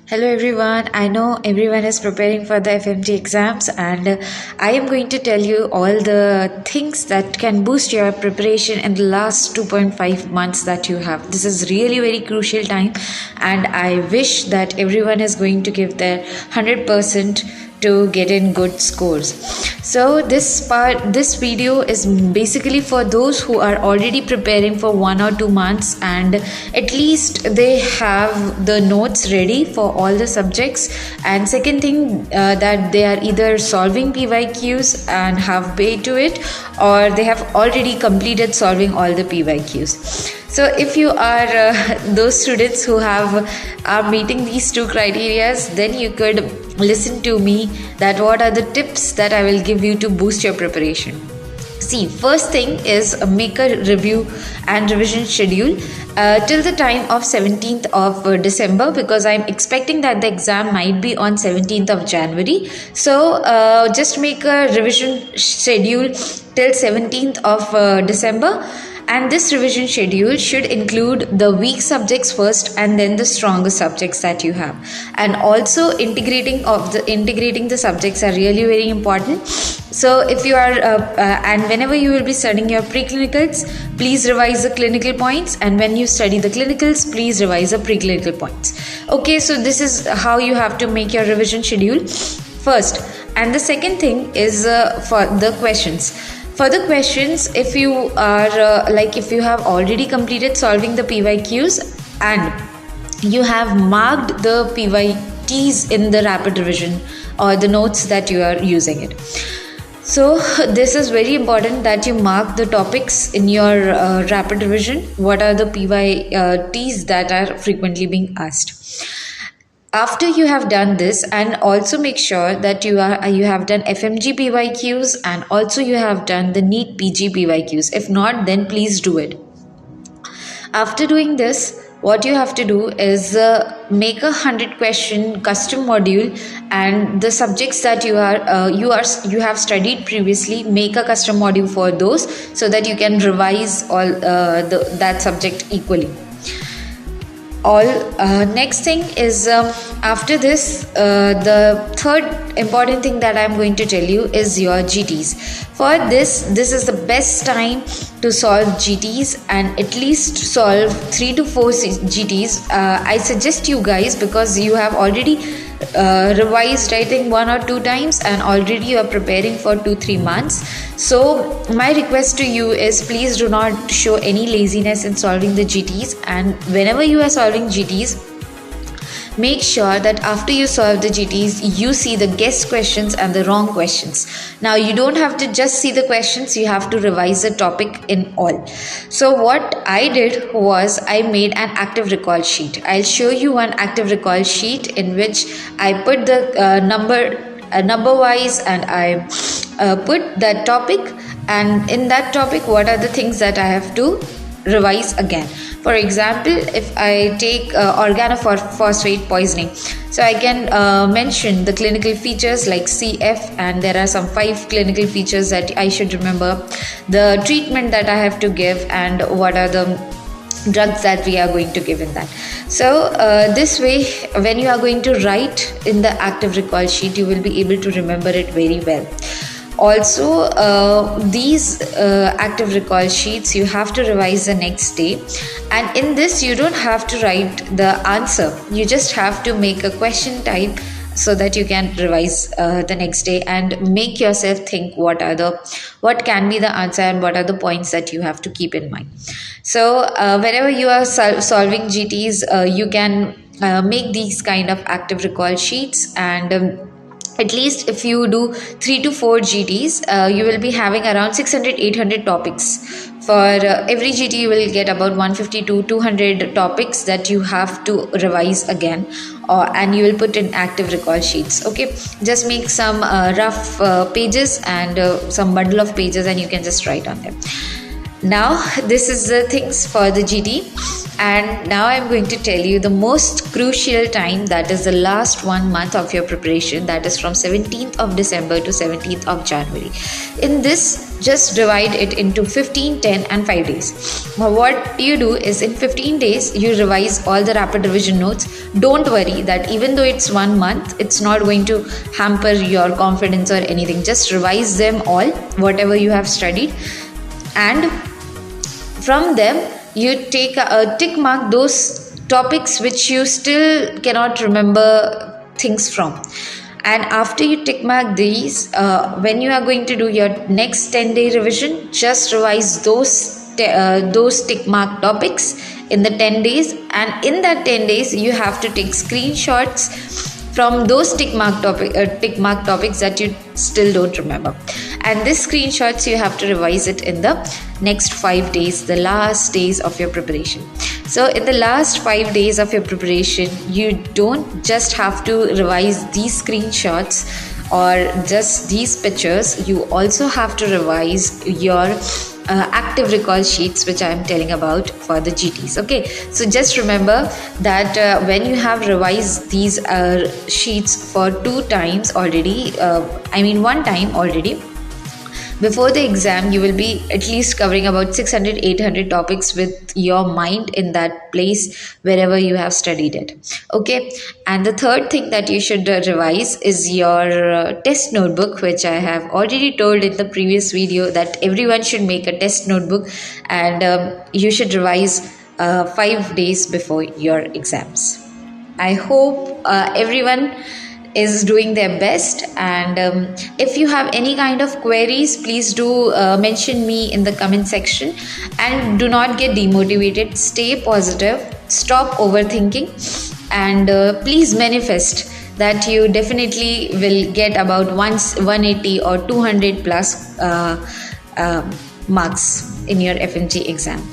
Hello everyone. I know everyone is preparing for the FMGE exams, and I am going to tell you all the things that can boost your preparation in the last 2.5 months that you have. This is really very crucial time, and I wish that everyone is going to give their 100% to get in good scores. So this video is basically for those who are already preparing for 1 or 2 months, and at least they have the notes ready for all the subjects. And second thing, that they are either solving PYQs and have way to it, or they have already completed solving all the PYQs. So if you are those students who are meeting these two criterias, then you could listen to me that what are the tips that I will give you to boost your preparation. See, first thing is make a review and revision schedule till the time of 17th of December, because I'm expecting that the exam might be on 17th of January. So just make a revision schedule till 17th of December. And this revision schedule should include the weak subjects first and then the stronger subjects that you have. And also integrating the subjects are really very important. So if you are and whenever you will be studying your preclinicals, please revise the clinical points, and when you study the clinicals, please revise the preclinical points. Okay, so this is how you have to make your revision schedule first. And the second thing is for the questions. For the questions, if you are if you have already completed solving the PYQs and you have marked the PYTs in the rapid revision or the notes that you are using it. So this is very important that you mark the topics in your rapid revision. What are the PYTs that are frequently being asked? After you have done this, and also make sure that you have done FMG PYQs and also you have done the NEET PG PYQs. If not, then please do it. After doing this, what you have to do is make a 100-question custom module, and the subjects that you have studied previously, make a custom module for those so that you can revise all that subject equally. Next thing is after this, the third important thing that I'm going to tell you is your GTs. For this is the best time to solve GTs, and at least solve 3 to 4 GTs. I suggest you guys, because you have already revised I think 1 or 2 times, and already you are preparing for 2-3 months. So my request to you is, please do not show any laziness in solving the GTs. And whenever you are solving GTs, make sure that after you solve the GTs, you see the guess questions and the wrong questions. Now you don't have to just see the questions, you have to revise the topic in all. So what I did was I made an active recall sheet. I'll show you one active recall sheet in which I put the number wise, and I put that topic, and in that topic what are the things that I have to revise again. For example, if I take organophosphate poisoning, so I can mention the clinical features like CF, and there are some 5 clinical features that I should remember, the treatment that I have to give, and what are the drugs that we are going to give in that. So this way, when you are going to write in the active recall sheet, you will be able to remember it very well. Also, these active recall sheets you have to revise the next day, and in this you don't have to write the answer, you just have to make a question type so that you can revise the next day and make yourself think what can be the answer and what are the points that you have to keep in mind. So whenever you are solving GTs, you can make these kind of active recall sheets, and at least if you do 3 to 4 GTs, you will be having around 600-800 topics. For every GT, you will get about 150 to 200 topics that you have to revise again, and you will put in active recall sheets. Okay, just make some rough pages and some bundle of pages, and you can just write on them. Now, this is the things for the GT. And now I'm going to tell you the most crucial time, that is the last 1 month of your preparation, that is from 17th of December to 17th of January. In this, just divide it into 15, 10 and 5 days. Now what you do is, in 15 days you revise all the rapid revision notes. Don't worry that even though it's 1 month, it's not going to hamper your confidence or anything. Just revise them all, whatever you have studied, and from them you take a tick mark those topics which you still cannot remember things from. And after you tick mark these, when you are going to do your next 10-day revision, just revise those tick mark topics in the 10 days, and in that 10 days you have to take screenshots from those tick mark topics that you still don't remember. And this screenshots you have to revise it in the next 5 days, the last days of your preparation. So in the last 5 days of your preparation, you don't just have to revise these screenshots or just these pictures. You also have to revise your active recall sheets, which I am telling about for the GTs. Okay, so just remember that when you have revised these sheets for 2 times already, one time already, before the exam you will be at least covering about 600-800 topics with your mind in that place wherever you have studied it. Okay, and the third thing that you should revise is your test notebook, which I have already told in the previous video that everyone should make a test notebook, and you should revise 5 days before your exams. I hope everyone is doing their best, and if you have any kind of queries, please do mention me in the comment section. And do not get demotivated, stay positive, stop overthinking, and please manifest that you definitely will get about 180 or 200 plus marks in your FMGE exam.